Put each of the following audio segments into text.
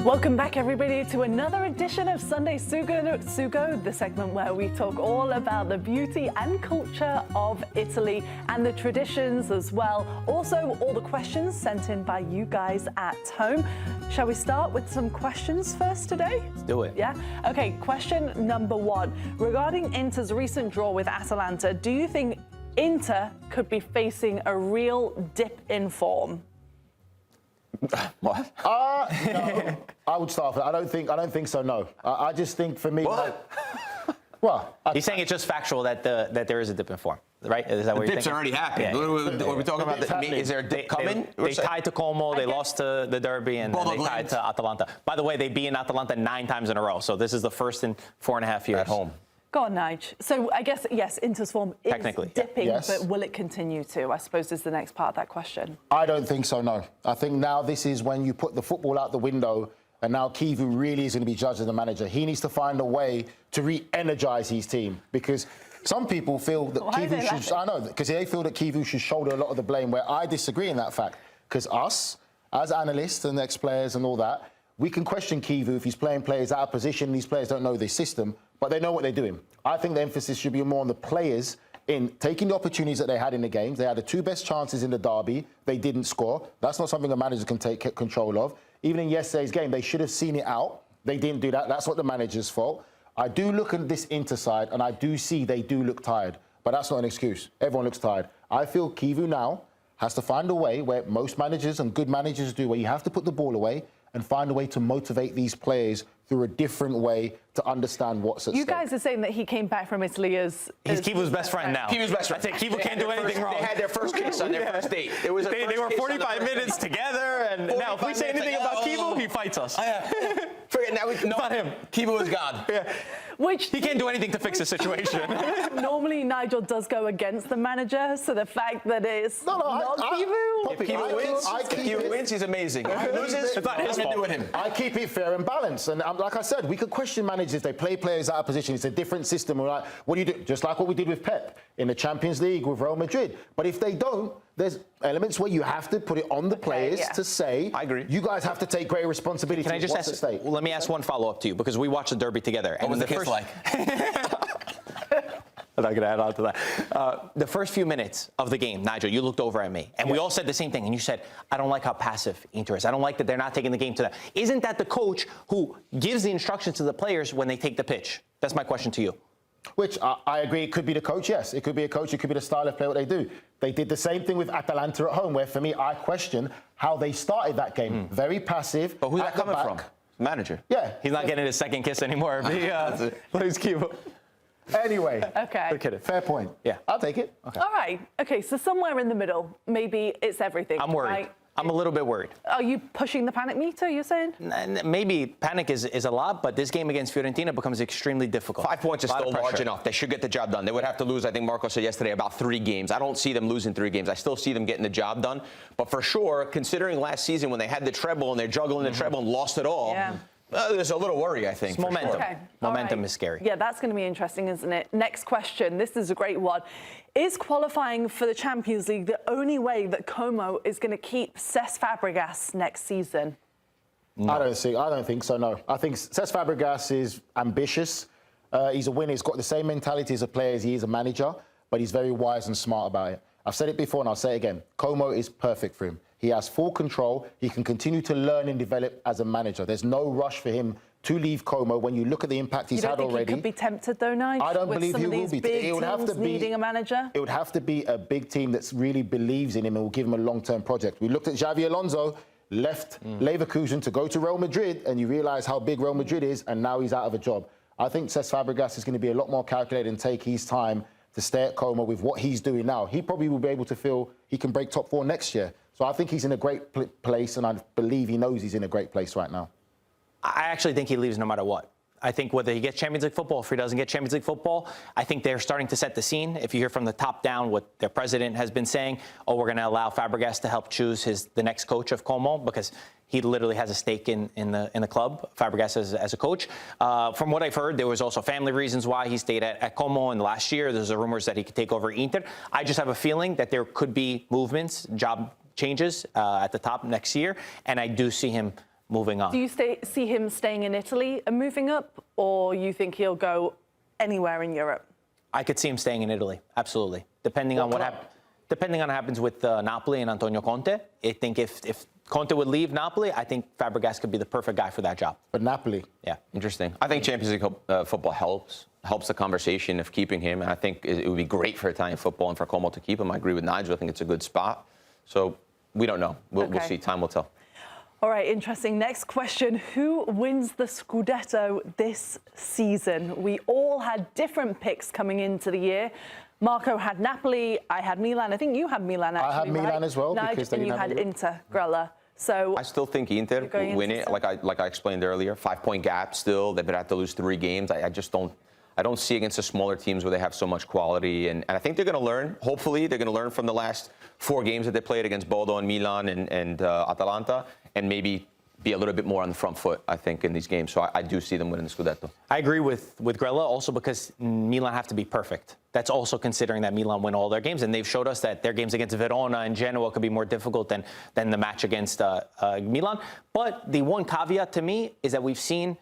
Welcome back, everybody, to another edition of Sunday Sugo, the segment where we talk all about the beauty and culture of Italy and the traditions as well. Also, all the questions sent in by you guys at home. Shall we start with some questions first today? Let's do it. Yeah? Okay, question number one. Regarding Inter's recent draw with Atalanta, do you think Inter could be facing a real dip in form? What? No. I would start with that. I don't think so. No. I just think for me. What? Well, he's saying it's just factual that there is a dip in form, right? Is that what you're thinking? Dip's already happened. Yeah. Are we talking about? Is there a dip coming? They tied to Como. They lost to the Derby, and they tied to Atalanta. By the way, they beat Atalanta 9 times in a row. So this is the first in 4.5 years at home. Go on, Nige. So I guess, yes, Inter's form is dipping, yes. But will it continue to, I suppose, is the next part of that question. I don't think so, no. I think now this is when you put the football out the window, and now Kivu really is going to be judged as the manager. He needs to find a way to re-energise his team, because some people feel that Kivu should... I know, because they feel that Kivu should shoulder a lot of the blame, where I disagree in that fact. Because us, as analysts and ex-players and all that, we can question Kivu if he's playing players out of position, these players don't know the system, but they know what they're doing. I think the emphasis should be more on the players in taking the opportunities that they had in the games. They had the 2 best chances in the derby. They didn't score. That's not something a manager can take control of. Even in yesterday's game, they should have seen it out. They didn't do that. That's not the manager's fault. I do look at this Inter side, and I do see they do look tired. But that's not an excuse. Everyone looks tired. I feel Kivu now has to find a way, where most managers and good managers do, where you have to put the ball away and find a way to motivate these players through a different way to understand what's at stake. You guys are saying that he came back from Italy as... He's Kivu's best friend now. Kivu's best friend. I think Kivu can't do anything wrong. They had their first kiss on their first date. They were 45 minutes together, and now if we say anything about Kivu, he fights us. Forget now. Not him. Kivu is God. Yeah. Which he can't do anything to fix the situation. Normally, Nigel does go against the manager, so the fact that it's not Kivu... If Kivu wins, he's amazing. If he loses, it's not his fault. I keep it fair and balanced. And like I said, we could question managers if they play players out of position. It's a different system. We're like, what do you do? Just like what we did with Pep in the Champions League with Real Madrid. But if they don't, there's elements where you have to put it on the players to say, I agree. You guys have to take greater responsibility. Can I just ask? Well, let me ask one follow-up to you, because we watched the Derby together. What was the kiss like? I'm not going to add on to that. The first few minutes of the game, Nigel, you looked over at me, and we all said the same thing. And you said, I don't like how passive Inter is. I don't like that they're not taking the game to them. Isn't that the coach who gives the instructions to the players when they take the pitch? That's my question to you. Which I agree, it could be the coach, yes. It could be a coach, it could be the style of play, what they do. They did the same thing with Atalanta at home, where for me, I question how they started that game. Very passive. But who's that coming from? Manager. Yeah. He's not getting his second kiss anymore. Please keep it. Anyway, okay. Fair point. Yeah. I'll take it. Okay. All right. Okay, so somewhere in the middle, maybe it's everything. I'm worried. Right? I'm a little bit worried. Are you pushing the panic meter, you're saying? Maybe panic is a lot, but this game against Fiorentina becomes extremely difficult. 5 points is still large enough. They should get the job done. They would have to lose, I think Marco said yesterday, about 3 games. I don't see them losing 3 games. I still see them getting the job done. But for sure, considering last season when they had the treble and they're juggling the treble and lost it all, there's a little worry, I think. It's momentum. Okay. Momentum is scary. Yeah, that's going to be interesting, isn't it? Next question. This is a great one. Is qualifying for the Champions League the only way that Como is going to keep Cesc Fàbregas next season? No. I don't think so, no. I think Cesc Fàbregas is ambitious. He's a winner. He's got the same mentality as a player as he is a manager, but he's very wise and smart about it. I've said it before and I'll say it again. Como is perfect for him. He has full control. He can continue to learn and develop as a manager. There's no rush for him to leave Como when you look at the impact he's had already. You don't think he could be tempted, though, Nigel? I don't believe he will be. It would have to be needing a manager. It would have to be a big team that really believes in him and will give him a long-term project. We looked at Xavi Alonso, left Leverkusen to go to Real Madrid, and you realise how big Real Madrid is, and now he's out of a job. I think Cesc Fàbregas is going to be a lot more calculated and take his time to stay at Como with what he's doing now. He probably will be able to feel he can break top 4 next year. So I think he's in a great place, and I believe he knows he's in a great place right now. I actually think he leaves no matter what. I think whether he gets Champions League football, if he doesn't get Champions League football, I think they're starting to set the scene. If you hear from the top down what their president has been saying, we're going to allow Fàbregas to help choose the next coach of Como, because he literally has a stake in the club, Fàbregas as a coach. From what I've heard, there was also family reasons why he stayed at Como in the last year. There's rumors that he could take over Inter. I just have a feeling that there could be movements, job changes at the top next year, and I do see him moving on. Do you see him staying in Italy and moving up, or you think he'll go anywhere in Europe? I could see him staying in Italy, absolutely. Depending on what happens with Napoli and Antonio Conte. I think if Conte would leave Napoli, I think Fàbregas could be the perfect guy for that job. But Napoli. Yeah. Interesting. I think Champions League football helps the conversation of keeping him. And I think it would be great for Italian football and for Como to keep him. I agree with Nigel. I think it's a good spot. So we don't know. We'll see. Time will tell. All right, interesting. Next question. Who wins the scudetto this season? We all had different picks coming into the year. Marco had Napoli. I had Milan. I think you had Milan, actually, I had Milan as well. Nigel, and you had Inter, Grella. So I still think Inter will win it, like I explained earlier. 5-point gap still. They would have to lose 3 games. I just don't. I don't see against the smaller teams where they have so much quality. And I think they're going to learn. Hopefully, they're going to learn from the last 4 games that they played against Bodo and Milan and Atalanta, and maybe be a little bit more on the front foot, I think, in these games. So I do see them winning the Scudetto. I agree with Grella, also because Milan have to be perfect. That's also considering that Milan win all their games, and they've showed us that their games against Verona and Genoa could be more difficult than the match against Milan. But the one caveat to me is that we've seen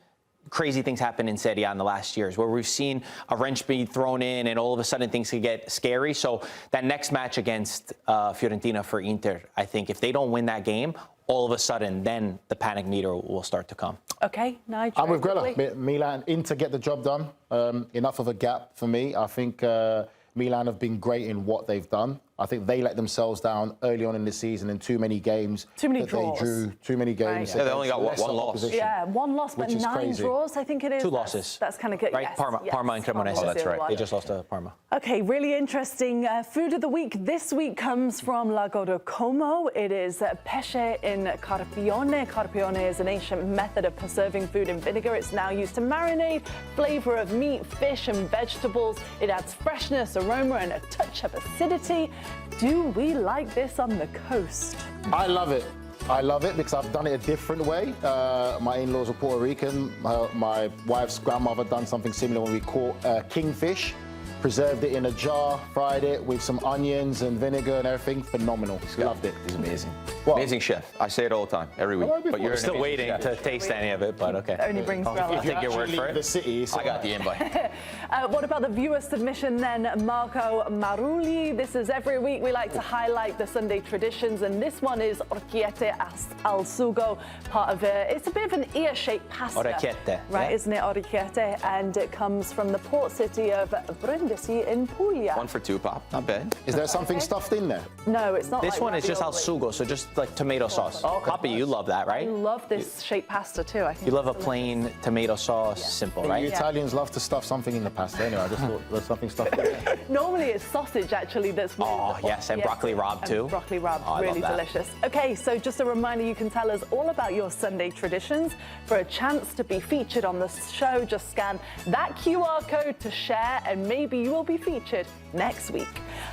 crazy things happen in Serie A in the last years, where we've seen a wrench be thrown in and all of a sudden things could get scary. So that next match against Fiorentina for Inter, I think if they don't win that game, all of a sudden then the panic meter will start to come. Okay, Nigel. I'm with Grella. Milan, Inter get the job done. Enough of a gap for me. I think Milan have been great in what they've done. I think they let themselves down early on in the season in too many games. Too many draws. They drew too many games. Right. Yeah, they only got one loss. Opposition, yeah, 1 loss, but 9 draws, I think it is. 2 losses. That's kind of good. Right, Yes, Parma and Cremonese. Oh, that's right. They just lost to Parma. Okay, really interesting. Food of the week this week comes from Lago de Como. It is pesce in carpione. Carpione is an ancient method of preserving food in vinegar. It's now used to marinate, flavor of meat, fish and vegetables. It adds freshness, aroma and a touch of acidity. Do we like this on the coast? I love it. I love it because I've done it a different way. My in-laws are Puerto Rican. My wife's grandmother done something similar when we caught kingfish. Preserved it in a jar, fried it with some onions and vinegar and everything. Phenomenal. Loved it. He's amazing. What? Amazing chef. I say it all the time, every week. But You're still waiting to taste any of it, but okay. Only brings I'll Grella. take your word for it. The city, I got the invite. What about the viewer submission then, Marco Marulli? This is every week we like to highlight the Sunday traditions, and this one is orecchiette al sugo, part of it's a bit of an ear-shaped pasta. Orecchiette. Right, Yeah. isn't it, orecchiette? And it comes from the port city of Brindisi in Puglia. 1 for 2, Pop. Not bad. Is there something stuffed in there? No, it's not. This like one is just al ravioli. sugo, so just like tomato sauce. Poppy, you love that, I right? love this shaped pasta too. I think You love a it's plain tomato sauce, simple, You right? Italians love to stuff something in the pasta. Anyway, I just thought there's something stuffed in there. Normally it's sausage actually that's really Oh, yes, and broccoli rabe and too. Broccoli rabe, Oh, I really love that. delicious. Okay, so just a reminder, you can tell us all about your Sunday traditions. For a chance to be featured on the show, just scan that QR code to share and maybe you will be featured next week.